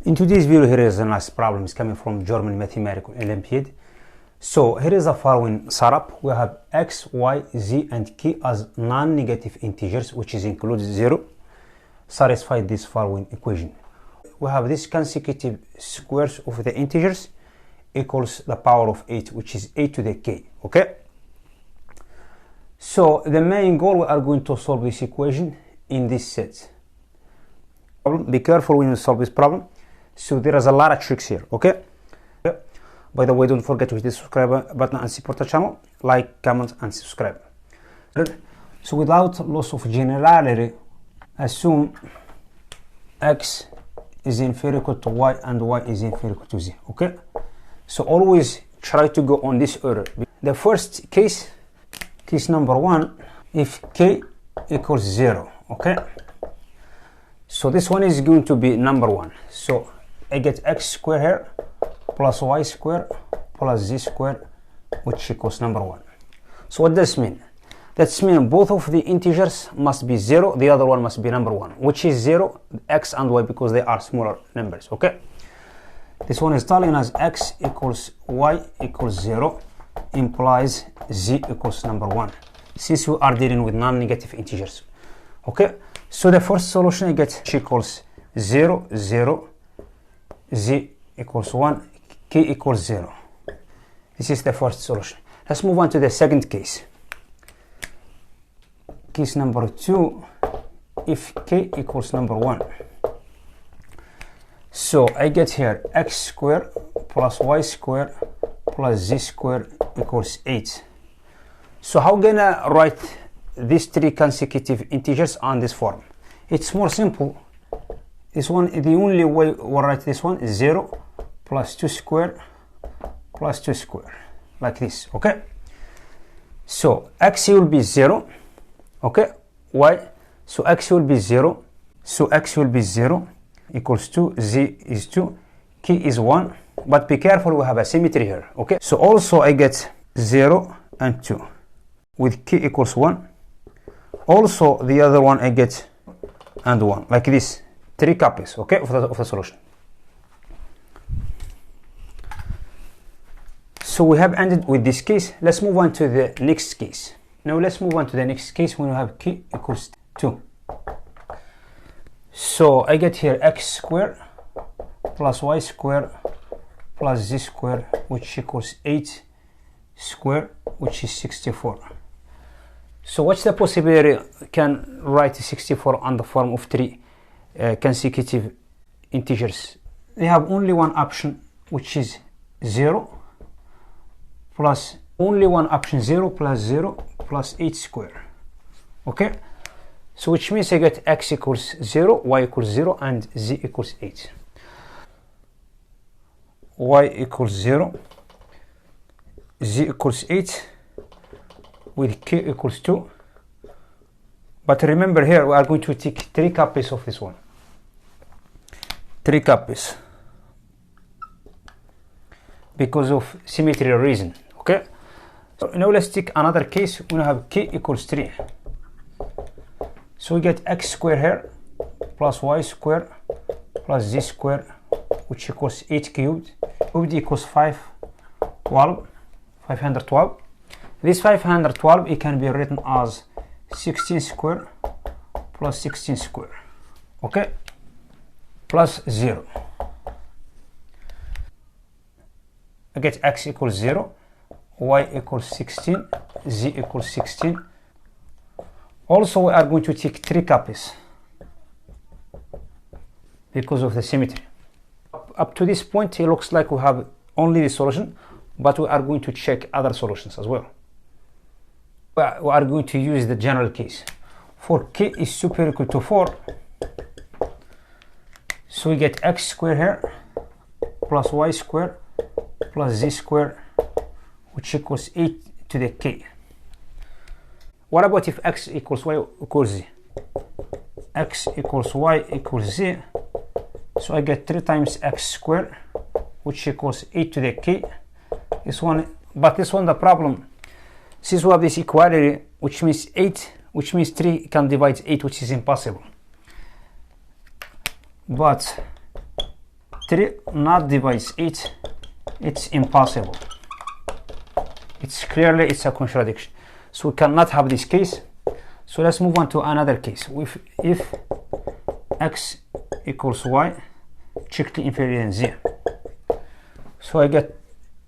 In today's video, here is a nice problem. It's coming from German mathematical Olympiad. So here is the following setup. We have x, y, z, and k as non-negative integers, which is includes 0. Satisfy this following equation. We have this consecutive squares of the integers equals the power of 8, which is 8 to the k. Okay. So the main goal, we are going to solve this equation in this set. Be careful when you solve this problem. So there is a lot of tricks here. Okay. By the way, don't forget to hit the subscribe button and support the channel. Like, comment, and subscribe. So without loss of generality, assume x is inferior to y and y is inferior to z. Okay. So always try to go on this order. The first case number 1, if k equals 0. Okay. So this one is going to be number 1. So I get x squared here plus y squared plus z squared, which equals number 1. So what does this mean? That means both of the integers must be 0, the other one must be number 1, which is 0, x and y, because they are smaller numbers. Okay. This one is telling us x equals y equals 0 implies z equals number 1, since we are dealing with non-negative integers. Okay. So the first solution, I get x equals 0, 0, z equals 1, k equals 0. This is the first solution. Let's move on to the second case. Case number 2, if k equals number 1. So I get here x squared plus y squared plus z squared equals 8. So how can I write these three consecutive integers on this form? It's more simple. This one, the only way we'll write this one is 0 plus 2 squared plus 2 squared, like this. Okay. So x will be 0. Okay. Y. So x will be 0. So x will be 0 equals 2. Z is 2. K is 1. But be careful, we have a symmetry here. Okay. So also I get 0 and 2 with k equals 1. Also the other one I get and 1, like this. 3 copies, okay, of the solution. So we have ended with this case. Let's move on to the next case. Now let's move on to the next case when we have k equals 2. So I get here x squared plus y squared plus z squared, which equals 8 squared, which is 64. So what's the possibility can write 64 on the form of 3 consecutive integers? They have only one option, which is 0 plus only one option, 0 plus 0 plus 8 squared. Okay. So which means I get x equals 0, y equals 0, and z equals 8. Y equals 0, z equals 8, with k equals 2. But remember here, we are going to take 3 copies of this one. 3 copies. Because of symmetry reason. Okay. So now let's take another case when we have k equals 3. So we get x squared here plus y squared plus z squared, which equals 8 cubed. Cubed equals 512. This 512, it can be written as 16 squared plus 16 squared. Okay. Plus 0. I get x equals 0, y equals 16, z equals 16. Also, we are going to take 3 copies because of the symmetry. Up to this point, it looks like we have only the solution, but we are going to check other solutions as well. We are going to use the general case. For k is super equal to 4, so we get x squared here plus y squared plus z squared, which equals 8 to the k. What about if x equals y equals z? X equals y equals z. So I get 3 times x squared, which equals 8 to the k. This one, but this one, the problem, since we have this equality, which means 8, which means 3 can divide 8, which is impossible. But 3 not divides 8, it's impossible. It's clearly it's a contradiction. So we cannot have this case. So let's move on to another case. If x equals y strictly inferior than z. So I get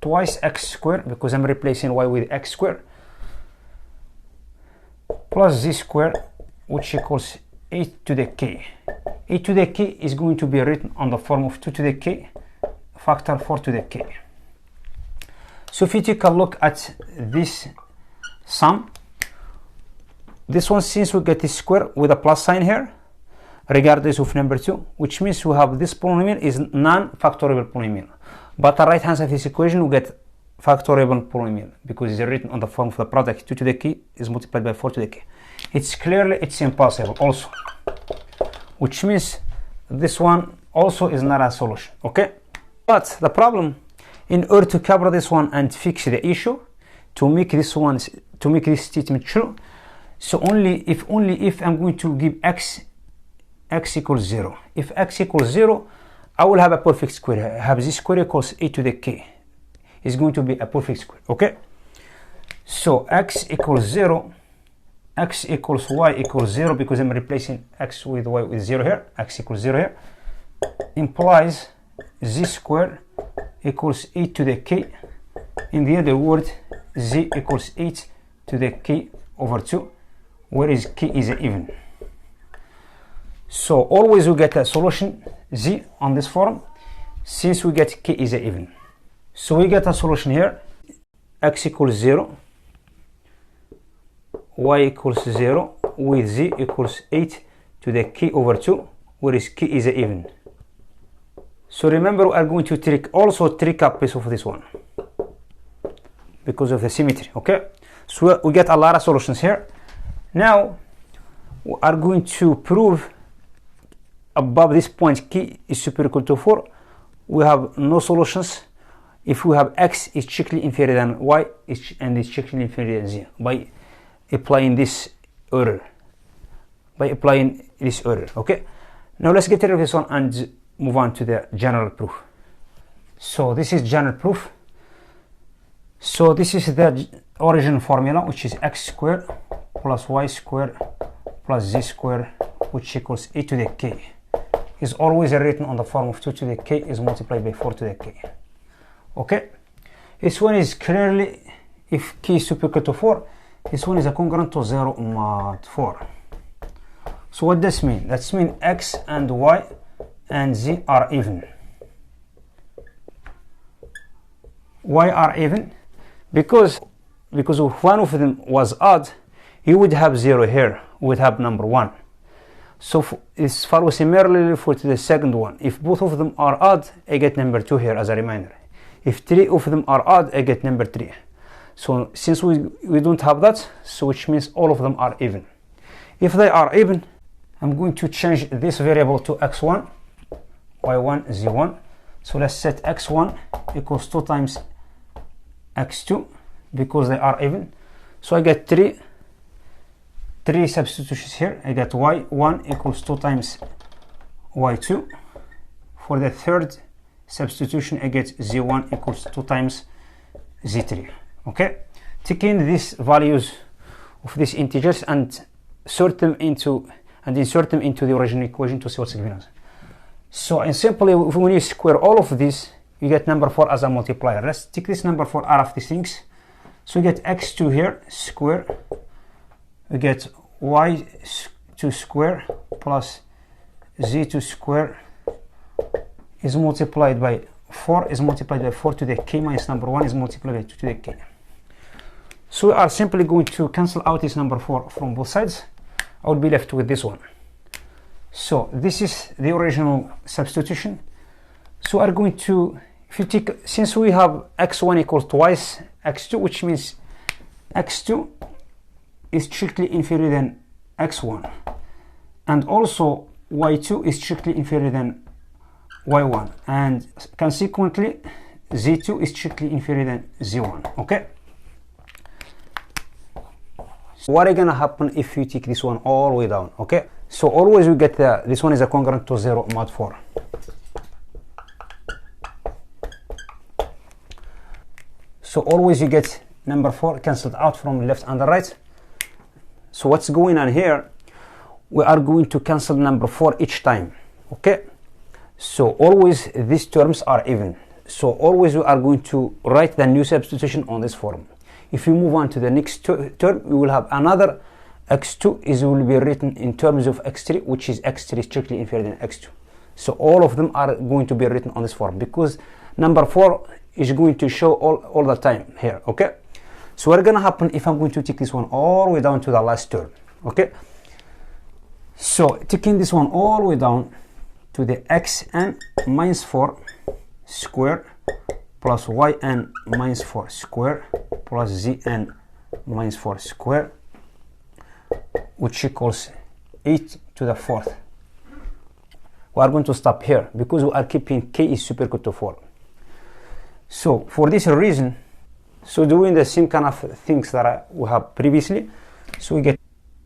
twice x squared because I'm replacing y with x squared plus z squared, which equals 8 to the k. 8 to the k is going to be written on the form of 2 to the k factor 4 to the k. So if you take a look at this sum, this one, since we get this square with a plus sign here, regardless of number 2, which means we have this polynomial is non-factorable polynomial. But the right hand side of this equation we get factorable polynomial because it's written on the form of the product 2 to the k is multiplied by 4 to the k. It's clearly it's impossible also, which means this one also is not a solution. Okay, but the problem, in order to cover this one and fix the issue, to make this statement true, so only if I'm going to give x equals 0. If x equals 0, I will have a perfect square. I have this square equals 8 to the k. It's going to be a perfect square. Okay, so x equals 0, x equals y equals 0 because I'm replacing x with y with 0 here. X equals 0 here implies z squared equals 8 to the k. In the other word, z equals 8 to the k over 2, where is k is even. So always we get a solution z on this form since we get k is even. So we get a solution here, x equals 0, y equals 0 with z equals 8 to the k over 2, where is k is even. So remember, we are going to trick a piece of this one because of the symmetry. Okay, so we get a lot of solutions here. Now we are going to prove above this point k is super equal to 4. We have no solutions if we have x is strictly inferior than y and is strictly inferior than z by applying this order. Okay, now let's get rid of this one and move on to the general proof. So this is general proof. So this is the original formula, which is x squared plus y squared plus z squared, which equals 8 to the k, is always written on the form of 2 to the k is multiplied by 4 to the k. Okay, this one is clearly, if k is super equal to 4, this one is a congruent to 0 mod 4. So what does this mean? That means x and y and z are even. Why are even? Because if one of them was odd, you would have 0 here, would have number 1. So it's follows similarly for the second one. If both of them are odd, I get number 2 here as a reminder. If 3 of them are odd, I get number 3. So since we don't have that, so which means all of them are even. If they are even, I'm going to change this variable to x1, y1, z1. So let's set x1 equals 2 times x2 because they are even. So I get 3 substitutions here. I get y1 equals 2 times y2. For the third substitution, I get z1 equals 2 times z3. Okay, taking these values of these integers and insert them into the original equation to see what's given us. So, and simply, when you square all of this, you get number 4 as a multiplier. Let's take this number 4 out of these things. So we get x2 here square. We get y2 square plus z2 square is multiplied by 4 to the k minus number 1 is multiplied by 2 to the k. So we are simply going to cancel out this number 4 from both sides. I will be left with this one. So this is the original substitution. So we are going to, if you take, since we have x1 equals twice x2, which means x2 is strictly inferior than x1, and also y2 is strictly inferior than y1, and consequently z2 is strictly inferior than z1. Okay, so what is gonna happen if you take this one all the way down? Okay, so always we get this one is a congruent to 0 mod 4. So always you get number 4 cancelled out from left and the right. So what's going on here? We are going to cancel number 4 each time. Okay, so always these terms are even. So always we are going to write the new substitution on this form. If we move on to the next term, we will have another x2 is will be written in terms of x3, which is x3 strictly inferior than x2. So all of them are going to be written on this form because number 4 is going to show all the time here. Okay, so what's gonna happen if I'm going to take this one all the way down to the last term? Okay, so taking this one all the way down to the xn minus 4 square plus yn minus 4 square plus zn minus 4 square, which equals 8 to the 4th. We are going to stop here because we are keeping k is super equal to 4. So for this reason, so doing the same kind of things that we have previously, so we get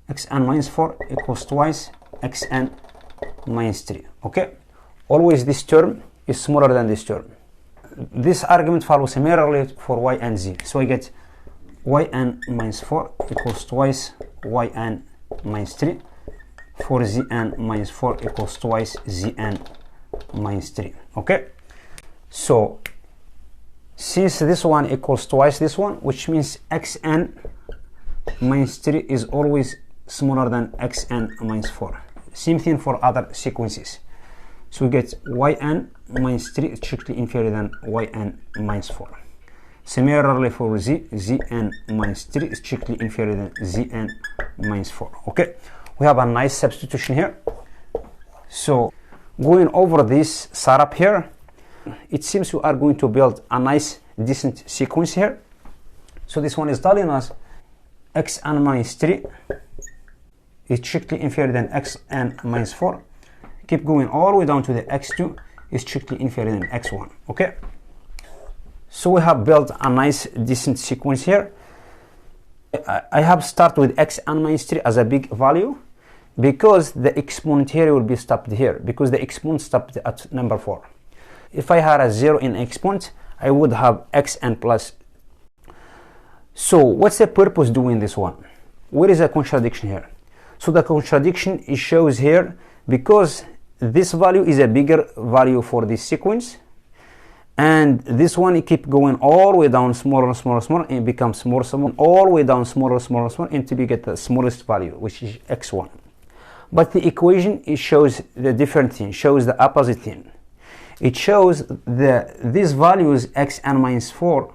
xn minus 4 equals twice xn minus 3. Okay, always this term is smaller than this term. This argument follows similarly for y and z. So I get yn minus 4 equals twice yn minus 3. For zn minus 4 equals twice zn minus 3. Okay, so since this one equals twice this one, which means xn minus 3 is always smaller than xn minus 4. Same thing for other sequences. So we get yn minus 3 is strictly inferior than yn minus 4. Similarly for zn minus 3 is strictly inferior than zn minus 4. Okay, we have a nice substitution here. So going over this setup here, it seems we are going to build a nice decent sequence here. So this one is telling us xn minus 3 is strictly inferior than xn minus 4. Keep going all the way down to the x2 is strictly inferior than x1. Okay, so we have built a nice decent sequence here. I have started with xn minus 3 as a big value because the exponent here will be stopped here because the exponent stopped at number 4. If I had a 0 in exponent, I would have xn plus. So what's the purpose doing this one? Where is the contradiction here? So the contradiction is shows here because this value is a bigger value for this sequence, and this one it keep going all the way down smaller and smaller and it becomes smaller all the way down smaller until you get the smallest value, which is x1. But the equation it shows the different thing, shows the opposite thing. It shows these values xn minus 4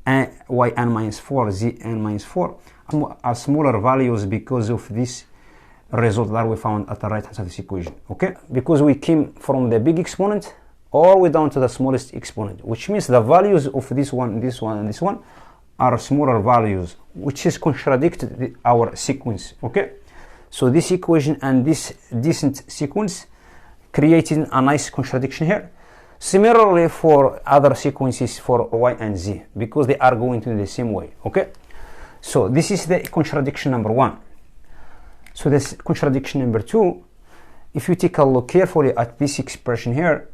and yn minus 4 zn minus 4 are smaller values because of this result that we found at the right hand side of this equation. Okay, because we came from the big exponent all the way down to the smallest exponent, which means the values of this one and this one are smaller values, which is contradicted our sequence. Okay, so this equation and this decent sequence creating a nice contradiction here. Similarly for other sequences for y and z, because they are going in the same way. Okay, so this is the contradiction number 1. So this contradiction number 2, if you take a look carefully at this expression here,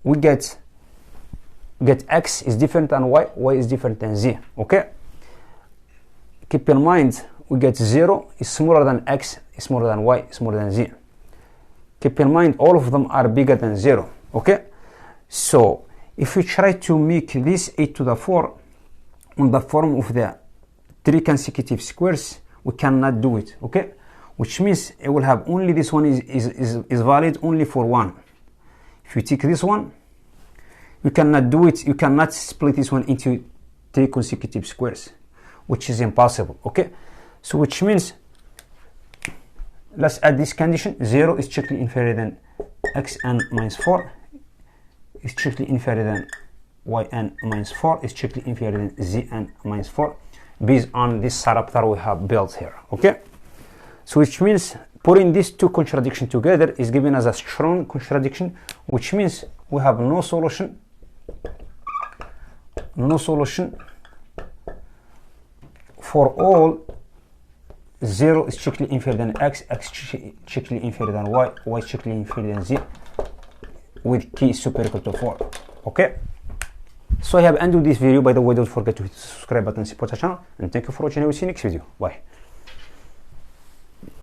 we get x is different than y is different than z. Okay, keep in mind we get 0 is smaller than x, is smaller than y, is smaller than z. Keep in mind all of them are bigger than 0. Okay, so if we try to make this 8 to the 4 on the form of the 3 consecutive squares, we cannot do it. Okay, which means it will have only this one is valid only for 1. If you take this one, you cannot do it, you cannot split this one into 3 consecutive squares, which is impossible. Okay, so which means let's add this condition: 0 is strictly inferior than xn minus 4, is strictly inferior than yn minus 4, is strictly inferior than zn minus 4, based on this setup that we have built here. Okay, so which means putting these two contradictions together is giving us a strong contradiction, which means we have no solution for all 0 is strictly inferior than x strictly inferior than y strictly inferior than z, with k super equal to 4. Okay, So I have ended this video. By the way, don't forget to hit the subscribe button, support the channel, and thank you for watching. I will see you next video. Bye.